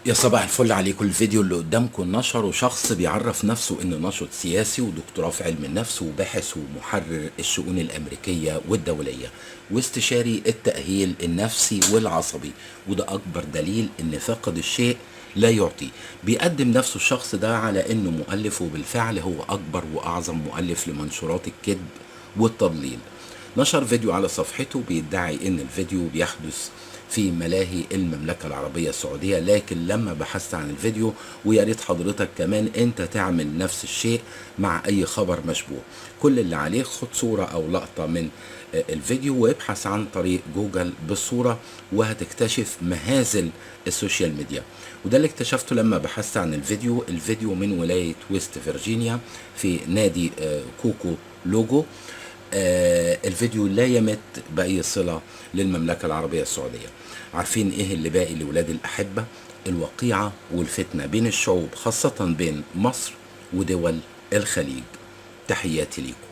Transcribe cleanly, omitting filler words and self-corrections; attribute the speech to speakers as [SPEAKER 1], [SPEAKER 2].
[SPEAKER 1] يا صباح الفل عليكم. الفيديو اللي قدامكم نشره شخص بيعرف نفسه انه ناشط سياسي ودكتوراه في علم النفس وباحث ومحرر الشؤون الامريكيه والدوليه واستشاري التاهيل النفسي والعصبي، وده اكبر دليل ان فاقد الشيء لا يعطي. بيقدم نفسه الشخص ده على انه مؤلف، وبالفعل هو اكبر واعظم مؤلف لمنشورات الكذب والتضليل. نشر فيديو على صفحته بيدعي ان الفيديو بيحدث في ملاهي المملكة العربية السعودية، لكن لما بحثت عن الفيديو، ويا ريت حضرتك كمان انت تعمل نفس الشيء مع اي خبر مشبوه، كل اللي عليك خد صورة او لقطة من الفيديو وابحث عن طريق جوجل بالصورة، وهتكتشف مهازل السوشيال ميديا. وده اللي اكتشفته لما بحثت عن الفيديو من ولاية ويست فيرجينيا في نادي كوكو لوجو. الفيديو لا يمت بأي صلة للمملكة العربية السعودية. عارفين ايه اللي باقي لولاد الأحبة؟ الوقيعة والفتنة بين الشعوب، خاصة بين مصر ودول الخليج. تحياتي ليكم.